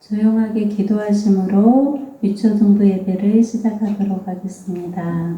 조용하게 기도하심으로 유초등부 예배를 시작하도록 하겠습니다.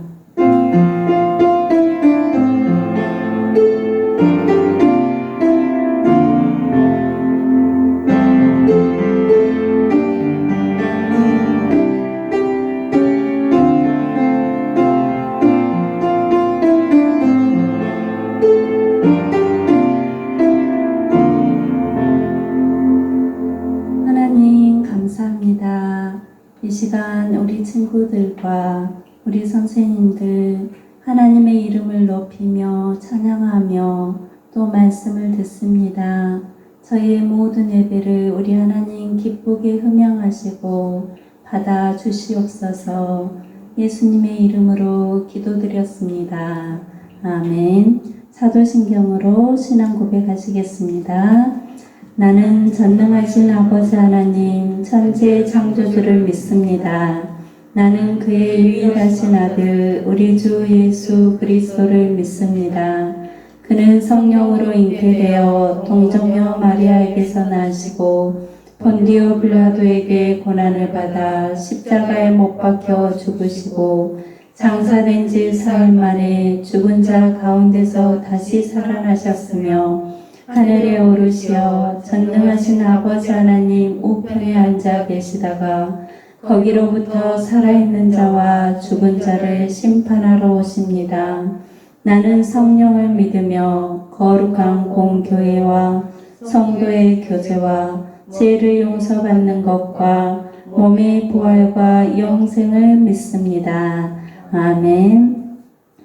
하나님 감사합니다. 이 시간 우리 친구들과 우리 선생님들 하나님의 이름을 높이며 찬양하며 또 말씀을 듣습니다. 저희의 모든 예배를 우리 하나님 기쁘게 흠양하시고 받아 주시옵소서. 예수님의 이름으로 기도드렸습니다. 아멘. 사도신경으로 신앙 고백하시겠습니다. 나는 전능하신 아버지 하나님 천지의 창조주를 믿습니다. 나는 그의 유일하신 아들 우리 주 예수 그리스도를 믿습니다. 그는 성령으로 잉태되어 동정녀 마리아에게서 나시고 본디오 빌라도에게 고난을 받아 십자가에 못 박혀 죽으시고 장사된 지 사흘 만에 죽은 자 가운데서 다시 살아나셨으며 하늘에 오르시어 전능하신 아버지 하나님 우편에 앉아 계시다가 거기로부터 살아있는 자와 죽은 자를 심판하러 오십니다. 나는 성령을 믿으며 거룩한 공교회와 성도의 교제와 죄를 용서받는 것과 몸의 부활과 영생을 믿습니다. 아멘.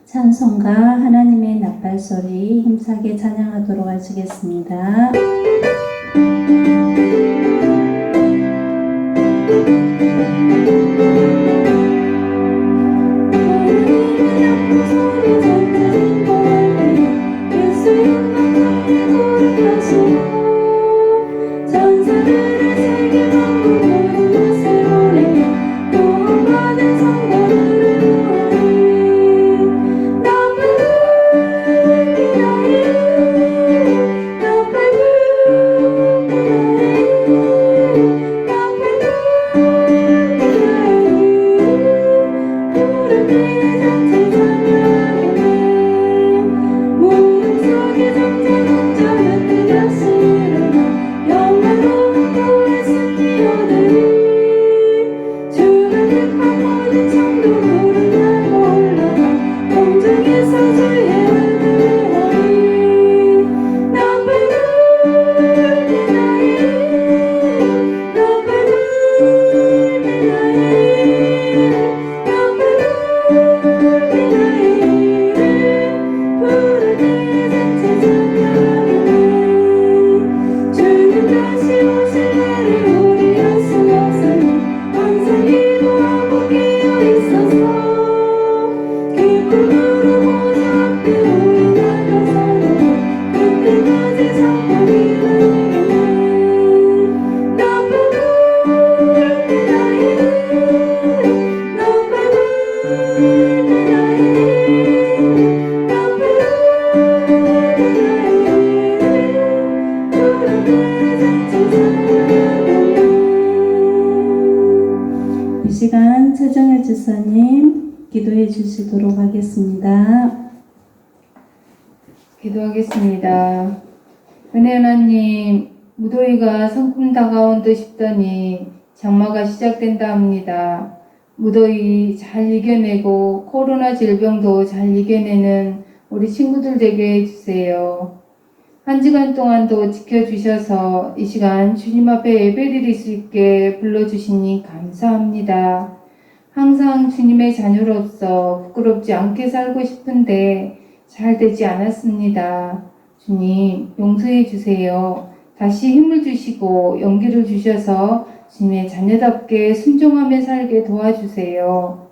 찬송가 하나님의 나팔소리 힘차게 찬양하도록 하시겠습니다. 이 시간 최정혜 지사님 기도해 주시도록 하겠습니다. 기도하겠습니다. 은혜 하나님, 무더위가 성큼 다가온 듯 싶더니 장마가 시작된다 합니다. 무더위 잘 이겨내고 코로나 질병도 잘 이겨내는 우리 친구들 되게 해주세요. 한 주간 동안도 지켜주셔서 이 시간 주님 앞에 예배드릴 수 있게 불러주시니 감사합니다. 항상 주님의 자녀로서 부끄럽지 않게 살고 싶은데 잘 되지 않았습니다. 주님 용서해 주세요. 다시 힘을 주시고 용기를 주셔서 주님의 자녀답게 순종하며 살게 도와주세요.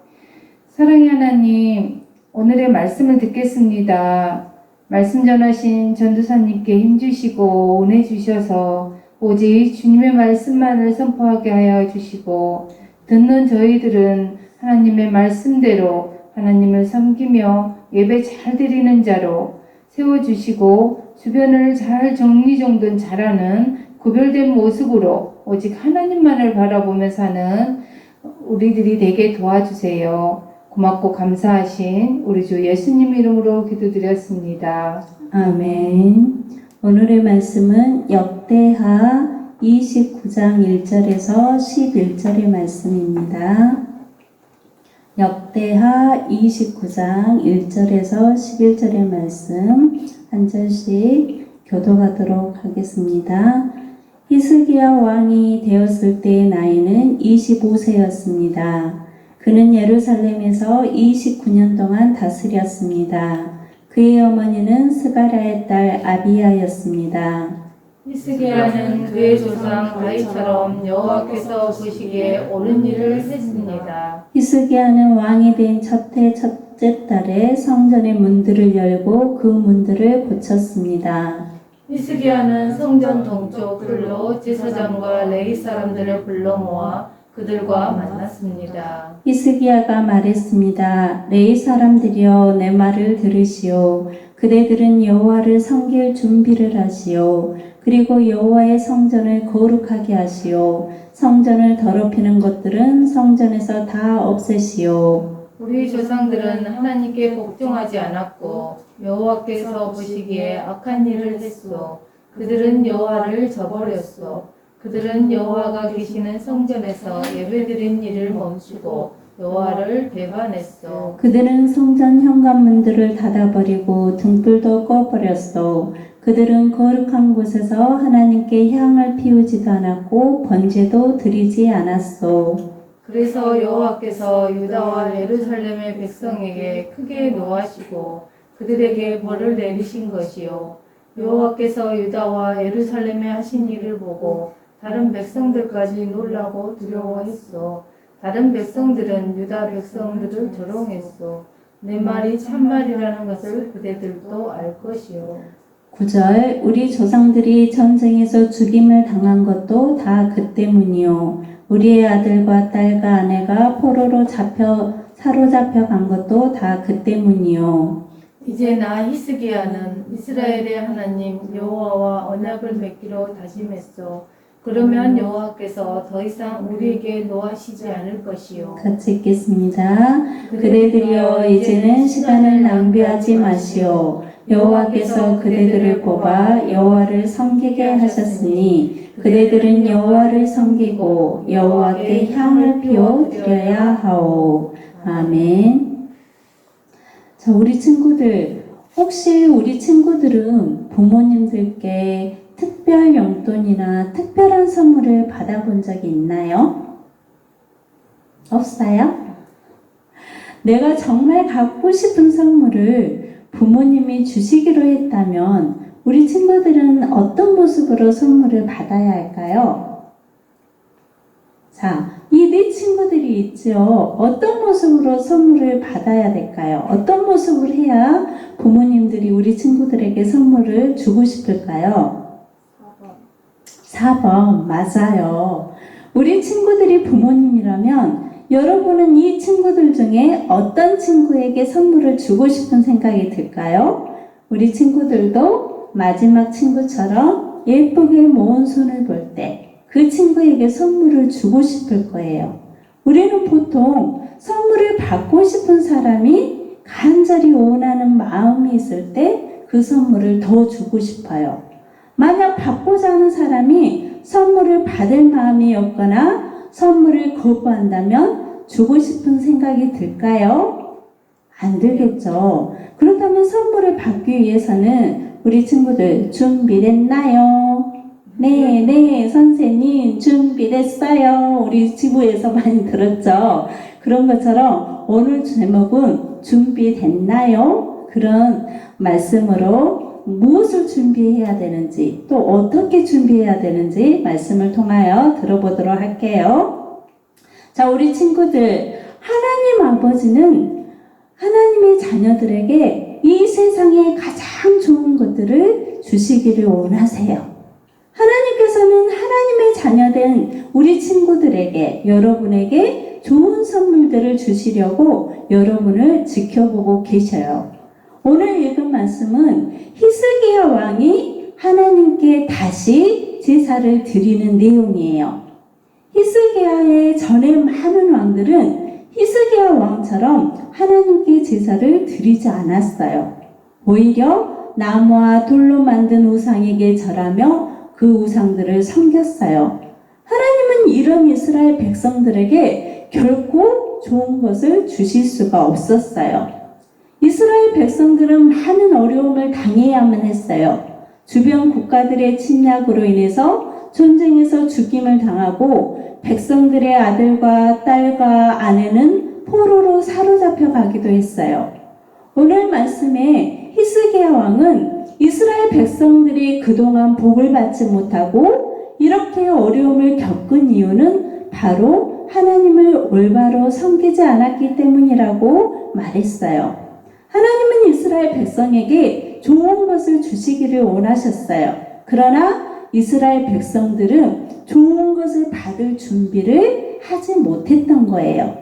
사랑의 하나님, 오늘의 말씀을 듣겠습니다. 말씀 전하신 전도사님께 힘주시고 은혜 주셔서 오직 주님의 말씀만을 선포하게 하여 주시고 듣는 저희들은 하나님의 말씀대로 하나님을 섬기며 예배 잘 드리는 자로 세워주시고 주변을 잘 정리정돈 잘하는 구별된 모습으로 오직 하나님만을 바라보며 사는 우리들이 되게 도와주세요. 고맙고 감사하신 우리 주 예수님 이름으로 기도드렸습니다. 아멘. 오늘의 말씀은 역대하 29장 1절에서 11절의 말씀입니다. 역대하 29장 1절에서 11절의 말씀 한 절씩 교독하도록 하겠습니다. 히스기야 왕이 되었을 때의 나이는 25세였습니다. 그는 예루살렘에서 29년 동안 다스렸습니다. 그의 어머니는 스가랴의 딸 아비야였습니다. 히스기야는 그의 조상 다윗처럼 여호와께서 보시기에 옳은 일을 했습니다. 히스기야는 왕이 된 첫째 달에 성전의 문들을 열고 그 문들을 고쳤습니다. 히스기야는 성전 동쪽 뜰로 제사장과 레위 사람들을 불러 모아 그들과 만났습니다. 히스기야가 말했습니다. 레위 사람들이여 내 말을 들으시오. 그대들은 여호와를 섬길 준비를 하시오. 그리고 여호와의 성전을 거룩하게 하시오. 성전을 더럽히는 것들은 성전에서 다 없애시오. 우리 조상들은 하나님께 복종하지 않았고 여호와께서 보시기에 악한 일을 했소. 그들은 여호와를 저버렸소. 그들은 여호와가 계시는 성전에서 예배드린 일을 멈추고 여호와를 배반했소. 그들은 성전 현관문들을 닫아버리고 등불도 꺼버렸소. 그들은 거룩한 곳에서 하나님께 향을 피우지도 않았고 번제도 드리지 않았소. 그래서 여호와께서 유다와 예루살렘의 백성에게 크게 노하시고 그들에게 벌을 내리신 것이요 여호와께서 유다와 예루살렘에 하신 일을 보고 다른 백성들까지 놀라고 두려워했소. 다른 백성들은 유다 백성들을 조롱했소. 내 말이 참말이라는 것을 그대들도 알 것이요. 9절 우리 조상들이 전쟁에서 죽임을 당한 것도 다 그 때문이요. 우리의 아들과 딸과 아내가 포로로 사로잡혀 간 것도 다 그 때문이요. 이제 나 히스기야는 이스라엘의 하나님 여호와와 언약을 맺기로 다짐했소. 그러면 여호와께서 더 이상 우리에게 노하시지 않을 것이요. 같이 읽겠습니다. 그대들이여 이제는 시간을 낭비하지 마시오. 여호와께서 그대들을 뽑아 여호와를 섬기게 하셨으니 그대들은 여호와를 섬기고 여호와께 향을 피워 드려야 하오. 아멘. 자, 우리 친구들, 혹시 우리 친구들은 부모님들께 특별 용돈이나 특별한 선물을 받아본 적이 있나요? 없어요? 내가 정말 갖고 싶은 선물을 부모님이 주시기로 했다면 우리 친구들은 어떤 모습으로 선물을 받아야 할까요? 자, 이 네 친구들이 있죠. 어떤 모습으로 선물을 받아야 될까요? 어떤 모습을 해야 부모님들이 우리 친구들에게 선물을 주고 싶을까요? 4번, 맞아요. 우리 친구들이 부모님이라면 여러분은 이 친구들 중에 어떤 친구에게 선물을 주고 싶은 생각이 들까요? 우리 친구들도 마지막 친구처럼 예쁘게 모은 손을 볼 때 그 친구에게 선물을 주고 싶을 거예요. 우리는 보통 선물을 받고 싶은 사람이 간절히 원하는 마음이 있을 때 그 선물을 더 주고 싶어요. 만약 받고자 하는 사람이 선물을 받을 마음이 없거나 선물을 거부한다면 주고 싶은 생각이 들까요? 안 들겠죠. 그렇다면 선물을 받기 위해서는 우리 친구들 준비됐나요? 네, 선생님 준비됐어요. 우리 지부에서 많이 들었죠. 그런 것처럼 오늘 제목은 준비됐나요? 그런 말씀으로 무엇을 준비해야 되는지 또 어떻게 준비해야 되는지 말씀을 통하여 들어보도록 할게요. 자, 우리 친구들, 하나님 아버지는 하나님의 자녀들에게 이 세상에 가장 좋은 것들을 주시기를 원하세요. 하나님께서는 하나님의 자녀된 우리 친구들에게, 여러분에게 좋은 선물들을 주시려고 여러분을 지켜보고 계셔요. 오늘 읽은 말씀은 히스기야 왕이 하나님께 다시 제사를 드리는 내용이에요. 히스기야의 전에 많은 왕들은 히스기야 왕처럼 하나님께 제사를 드리지 않았어요. 오히려 나무와 돌로 만든 우상에게 절하며 그 우상들을 섬겼어요. 하나님은 이런 이스라엘 백성들에게 결코 좋은 것을 주실 수가 없었어요. 이스라엘 백성들은 많은 어려움을 당해야만 했어요. 주변 국가들의 침략으로 인해서 전쟁에서 죽임을 당하고 백성들의 아들과 딸과 아내는 포로로 사로잡혀 가기도 했어요. 오늘 말씀에 히스기야 왕은 이스라엘 백성들이 그동안 복을 받지 못하고 이렇게 어려움을 겪은 이유는 바로 하나님을 올바로 섬기지 않았기 때문이라고 말했어요. 하나님은 이스라엘 백성에게 좋은 것을 주시기를 원하셨어요. 그러나 이스라엘 백성들은 좋은 것을 받을 준비를 하지 못했던 거예요.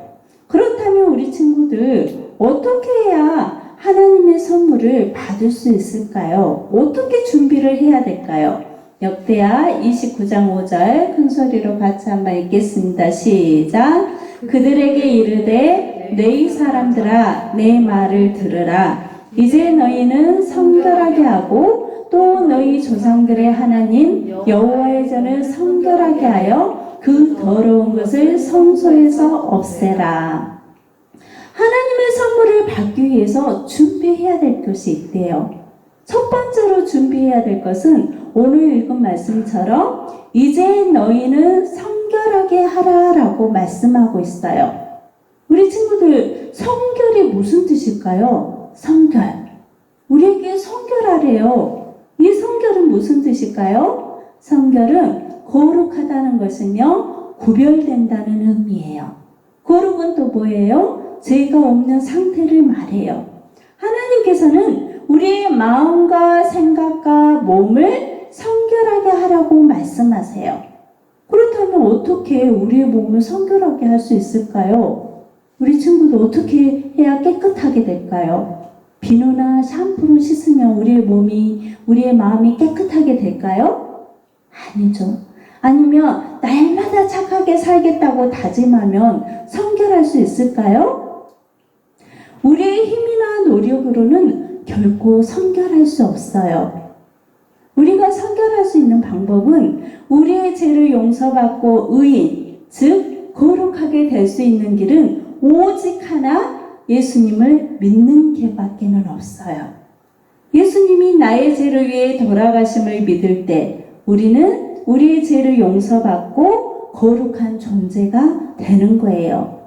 그렇다면 우리 친구들 어떻게 해야 하나님의 선물을 받을 수 있을까요? 어떻게 준비를 해야 될까요? 역대하 29장 5절 큰 소리로 같이 한번 읽겠습니다. 시작. 그들에게 이르되 너희 사람들아 내 말을 들으라. 이제 너희는 성결하게 하고 또 너희 조상들의 하나님 여호와의 전을 성결하게 하여 그 더러운 것을 성소에서 없애라. 하나님의 선물을 받기 위해서 준비해야 될 것이 있대요. 첫 번째로 준비해야 될 것은 오늘 읽은 말씀처럼 이제 너희는 성결하게 하라라고 말씀하고 있어요. 우리 친구들 성결이 무슨 뜻일까요? 성결. 우리에게 성결하래요. 이 성결은 무슨 뜻일까요? 성결은 거룩하다는 것은요, 구별된다는 의미예요. 거룩은 또 뭐예요? 죄가 없는 상태를 말해요. 하나님께서는 우리의 마음과 생각과 몸을 성결하게 하라고 말씀하세요. 그렇다면 어떻게 우리의 몸을 성결하게 할 수 있을까요? 우리 친구들 어떻게 해야 깨끗하게 될까요? 비누나 샴푸로 씻으면 우리의 몸이, 우리의 마음이 깨끗하게 될까요? 아니죠. 아니면 날마다 착하게 살겠다고 다짐하면 성결할 수 있을까요? 우리의 힘이나 노력으로는 결코 성결할 수 없어요. 우리가 성결할 수 있는 방법은 우리의 죄를 용서받고 의인, 즉 거룩하게 될 수 있는 길은 오직 하나, 예수님을 믿는 게밖에는 없어요. 예수님이 나의 죄를 위해 돌아가심을 믿을 때 우리는 우리의 죄를 용서받고 거룩한 존재가 되는 거예요.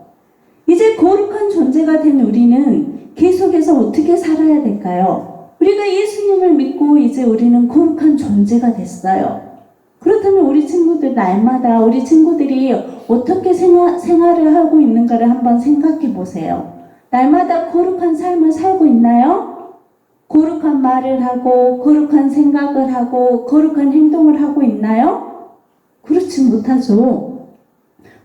이제 거룩한 존재가 된 우리는 계속해서 어떻게 살아야 될까요? 우리가 예수님을 믿고 이제 우리는 거룩한 존재가 됐어요. 그렇다면 우리 친구들 날마다 우리 친구들이 어떻게 생활을 하고 있는가를 한번 생각해 보세요. 날마다 거룩한 삶을 살고 있나요? 거룩한 말을 하고 거룩한 생각을 하고 거룩한 행동을 하고 있나요? 그렇지 못하죠.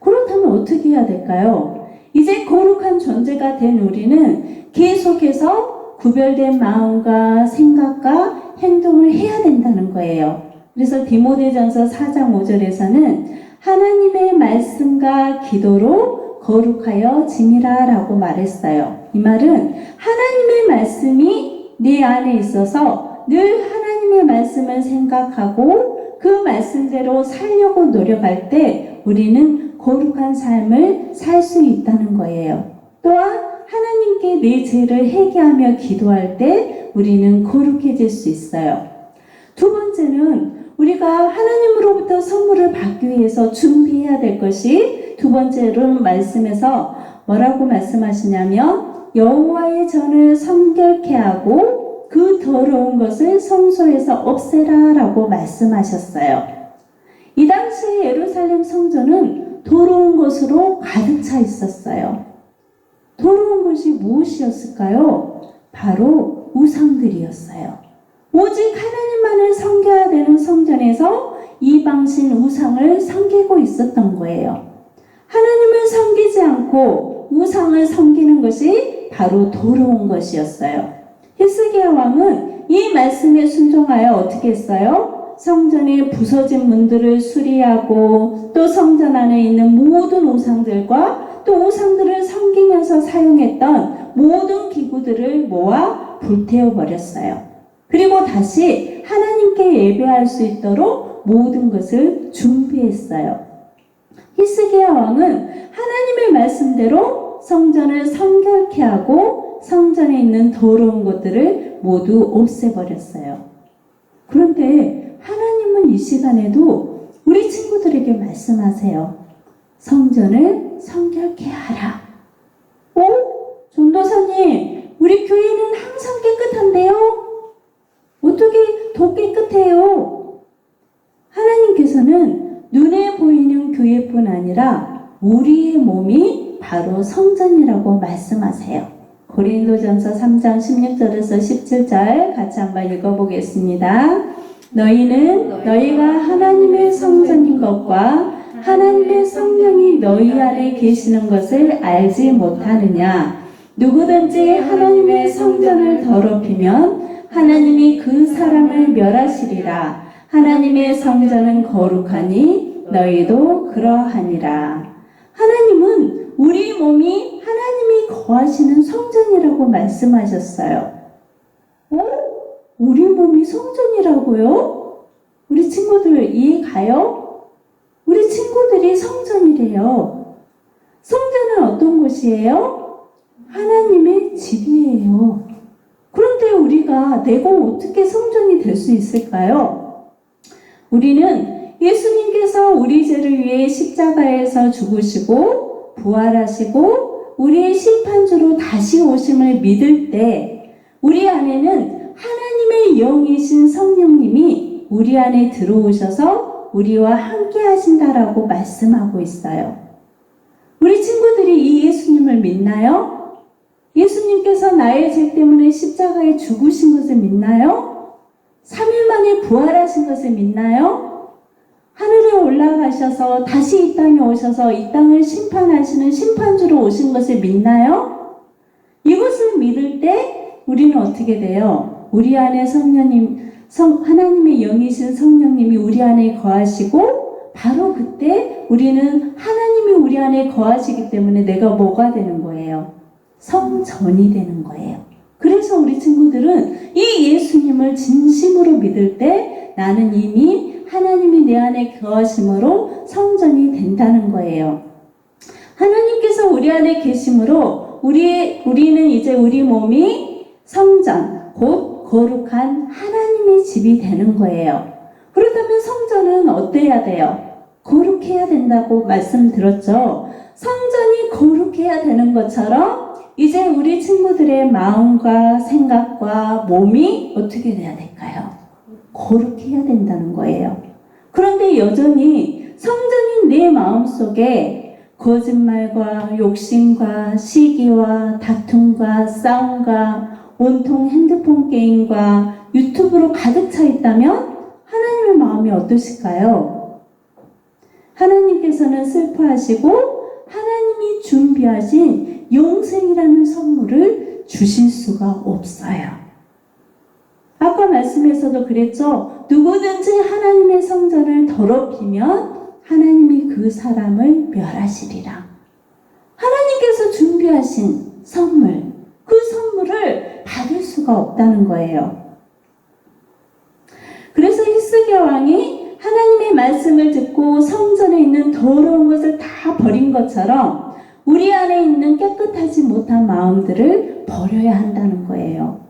그렇다면 어떻게 해야 될까요? 이제 거룩한 존재가 된 우리는 계속해서 구별된 마음과 생각과 행동을 해야 된다는 거예요. 그래서 디모데전서 4장 5절에서는 하나님의 말씀과 기도로 거룩하여 지니라 라고 말했어요. 이 말은 하나님의 말씀이 내 안에 있어서 늘 하나님의 말씀을 생각하고 그 말씀대로 살려고 노력할 때 우리는 거룩한 삶을 살 수 있다는 거예요. 또한 하나님께 내 죄를 회개하며 기도할 때 우리는 거룩해질 수 있어요. 두 번째는 우리가 하나님으로부터 선물을 받기 위해서 준비해야 될 것이 두 번째로 말씀에서 뭐라고 말씀하시냐면 여호와의 전을 성결케 하고 그 더러운 것을 성소에서 없애라 라고 말씀하셨어요. 이 당시에 예루살렘 성전은 더러운 것으로 가득 차 있었어요. 더러운 것이 무엇이었을까요? 바로 우상들이었어요. 오직 하나님만을 섬겨야 되는 성전에서 이방신 우상을 섬기고 있었던 거예요. 하나님을 섬기지 않고 우상을 섬기는 것이 바로 더러운 것이었어요. 히스기야 왕은 이 말씀에 순종하여 어떻게 했어요? 성전의 부서진 문들을 수리하고 또 성전 안에 있는 모든 우상들과 또 우상들을 섬기면서 사용했던 모든 기구들을 모아 불태워 버렸어요. 그리고 다시 하나님께 예배할 수 있도록 모든 것을 준비했어요. 히스기야 왕은 하나님의 말씀대로 성전을 성결케 하고 성전에 있는 더러운 것들을 모두 없애버렸어요. 그런데 하나님은 이 시간에도 우리 친구들에게 말씀하세요. 성전을 성결케 하라. 전도사님, 우리 교회는 항상 깨끗한데요? 어떻게 더 깨끗해요? 하나님께서는 눈에 보이는 교회뿐 아니라 우리의 몸이 바로 성전이라고 말씀하세요. 고린도전서 3장 16절에서 17절 같이 한번 읽어보겠습니다. 너희는 너희가 하나님의 성전인 것과 하나님의 성령이 너희 안에 계시는 것을 알지 못하느냐? 누구든지 하나님의 성전을 더럽히면 하나님이 그 사람을 멸하시리라. 하나님의 성전은 거룩하니 너희도 그러하니라. 하나님은 우리 몸이 하나님이 거하시는 성전이라고 말씀하셨어요. 우리 몸이 성전이라고요? 우리 친구들 이해 가요? 우리 친구들이 성전이래요. 성전은 어떤 곳이에요? 하나님의 집이에요. 그런데 우리가 내가 어떻게 성전이 될 수 있을까요? 우리는 예수님께서 우리 죄를 위해 십자가에서 죽으시고 부활하시고 우리의 심판주로 다시 오심을 믿을 때 우리 안에는 하나님의 영이신 성령님이 우리 안에 들어오셔서 우리와 함께 하신다라고 말씀하고 있어요. 우리 친구들이 이 예수님을 믿나요? 예수님께서 나의 죄 때문에 십자가에 죽으신 것을 믿나요? 3일 만에 부활하신 것을 믿나요? 하늘에 올라가셔서 다시 이 땅에 오셔서 이 땅을 심판하시는 심판주로 오신 것을 믿나요? 이것을 믿을 때 우리는 어떻게 돼요? 우리 안에 하나님의 영이신 성령님이 우리 안에 거하시고 바로 그때 우리는 하나님이 우리 안에 거하시기 때문에 내가 뭐가 되는 거예요? 성전이 되는 거예요. 그래서 우리 친구들은 이 예수님을 진심으로 믿을 때 나는 이미 하나님이 내 안에 거하심으로 성전이 된다는 거예요. 하나님께서 우리 안에 계심으로 우리는 이제 우리 몸이 성전, 곧 거룩한 하나님의 집이 되는 거예요. 그렇다면 성전은 어때야 돼요? 거룩해야 된다고 말씀드렸죠. 성전이 거룩해야 되는 것처럼 이제 우리 친구들의 마음과 생각과 몸이 어떻게 돼야 될까요? 거룩해야 된다는 거예요. 그런데 여전히 성전인 내 마음속에 거짓말과 욕심과 시기와 다툼과 싸움과 온통 핸드폰 게임과 유튜브로 가득 차 있다면 하나님의 마음이 어떠실까요? 하나님께서는 슬퍼하시고 하나님이 준비하신 영생이라는 선물을 주실 수가 없어요. 아까 말씀에서도 그랬죠. 누구든지 하나님의 성전을 더럽히면 하나님이 그 사람을 멸하시리라. 하나님께서 준비하신 선물, 그 선물을 받을 수가 없다는 거예요. 그래서 히스기야 왕이 하나님의 말씀을 듣고 성전에 있는 더러운 것을 다 버린 것처럼 우리 안에 있는 깨끗하지 못한 마음들을 버려야 한다는 거예요.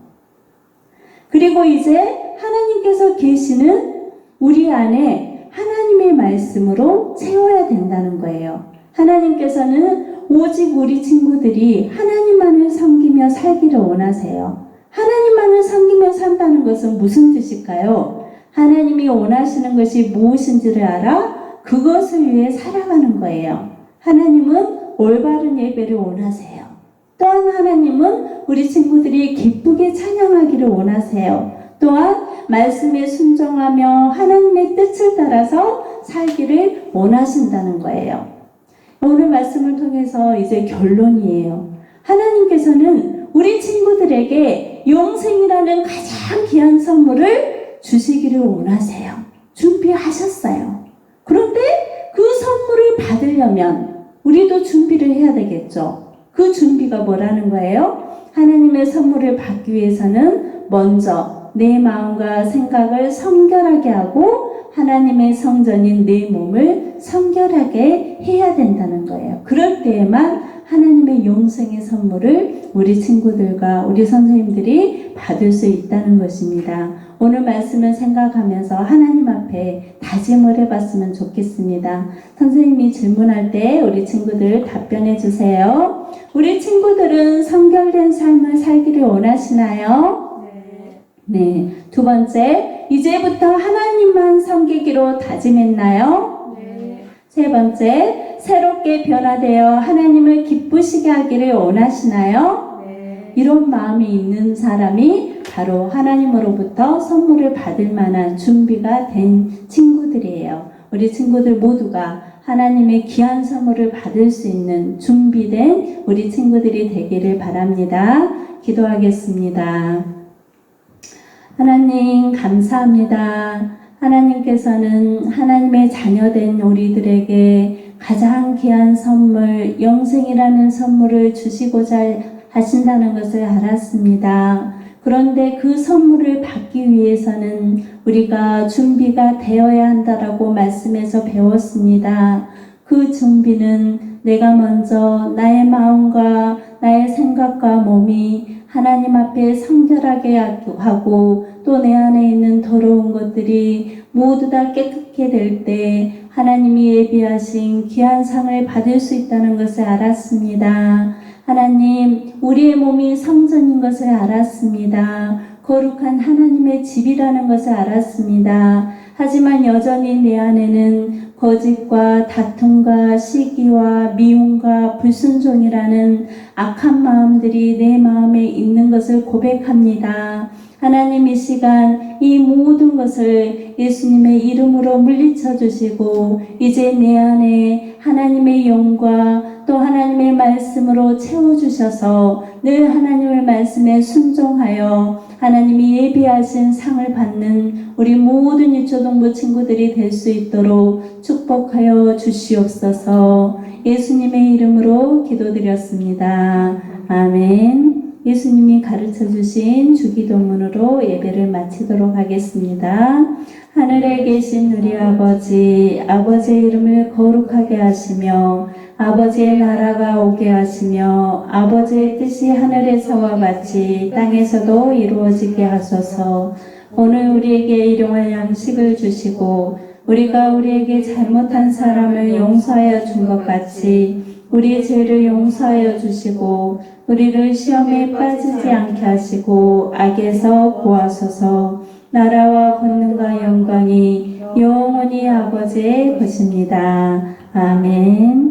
그리고 이제 하나님께서 계시는 우리 안에 하나님의 말씀으로 채워야 된다는 거예요. 하나님께서는 오직 우리 친구들이 하나님만을 섬기며 살기를 원하세요. 하나님만을 섬기며 산다는 것은 무슨 뜻일까요? 하나님이 원하시는 것이 무엇인지를 알아 그것을 위해 살아가는 거예요. 하나님은 올바른 예배를 원하세요. 또한 하나님은 우리 친구들이 기쁘게 찬양하기를 원하세요. 또한 말씀에 순종하며 하나님의 뜻을 따라서 살기를 원하신다는 거예요. 오늘 말씀을 통해서 이제 결론이에요. 하나님께서는 우리 친구들에게 우리에게 영생이라는 가장 귀한 선물을 주시기를 원하세요. 준비하셨어요. 그런데 그 선물을 받으려면 우리도 준비를 해야 되겠죠. 그 준비가 뭐라는 거예요? 하나님의 선물을 받기 위해서는 먼저 내 마음과 생각을 성결하게 하고 하나님의 성전인 내 몸을 성결하게 해야 된다는 거예요. 그럴 때에만 하나님의 영생의 선물을 우리 친구들과 우리 선생님들이 받을 수 있다는 것입니다. 오늘 말씀을 생각하면서 하나님 앞에 다짐을 해봤으면 좋겠습니다. 선생님이 질문할 때 우리 친구들 답변해 주세요. 우리 친구들은 성결된 삶을 살기를 원하시나요? 네. 두 번째, 이제부터 하나님만 섬기기로 다짐했나요? 네. 세 번째, 새롭게 변화되어 하나님을 기쁘시게 하기를 원하시나요? 네. 이런 마음이 있는 사람이 바로 하나님으로부터 선물을 받을 만한 준비가 된 친구들이에요. 우리 친구들 모두가 하나님의 귀한 선물을 받을 수 있는 준비된 우리 친구들이 되기를 바랍니다. 기도하겠습니다. 하나님 감사합니다. 하나님께서는 하나님의 자녀된 우리들에게 가장 귀한 선물, 영생이라는 선물을 주시고자 하신다는 것을 알았습니다. 그런데 그 선물을 받기 위해서는 우리가 준비가 되어야 한다라고 말씀에서 배웠습니다. 그 준비는 내가 먼저 나의 마음과 나의 생각과 몸이 하나님 앞에 성결하게 하고 또 내 안에 있는 더러운 것들이 모두 다 깨끗게 될 때 하나님이 예비하신 귀한 상을 받을 수 있다는 것을 알았습니다. 하나님, 우리의 몸이 성전인 것을 알았습니다. 거룩한 하나님의 집이라는 것을 알았습니다. 하지만 여전히 내 안에는 거짓과 다툼과 시기와 미움과 불순종이라는 악한 마음들이 내 마음에 있는 것을 고백합니다. 하나님, 이 시간 이 모든 것을 예수님의 이름으로 물리쳐 주시고 이제 내 안에 하나님의 영과 또 하나님의 말씀으로 채워주셔서 늘 하나님의 말씀에 순종하여 하나님이 예비하신 상을 받는 우리 모든 유초동부 친구들이 될 수 있도록 축복하여 주시옵소서. 예수님의 이름으로 기도드렸습니다. 아멘. 예수님이 가르쳐 주신 주기도문으로 예배를 마치도록 하겠습니다. 하늘에 계신 우리 아버지, 아버지의 이름을 거룩하게 하시며 아버지의 나라가 오게 하시며 아버지의 뜻이 하늘에서와 같이 땅에서도 이루어지게 하소서. 오늘 우리에게 일용할 양식을 주시고 우리가 우리에게 잘못한 사람을 용서하여 준 것 같이 우리의 죄를 용서하여 주시고 우리를 시험에 빠지지 않게 하시고 악에서 구하소서. 나라와 권능과 영광이 영원히 아버지의 것입니다. 아멘.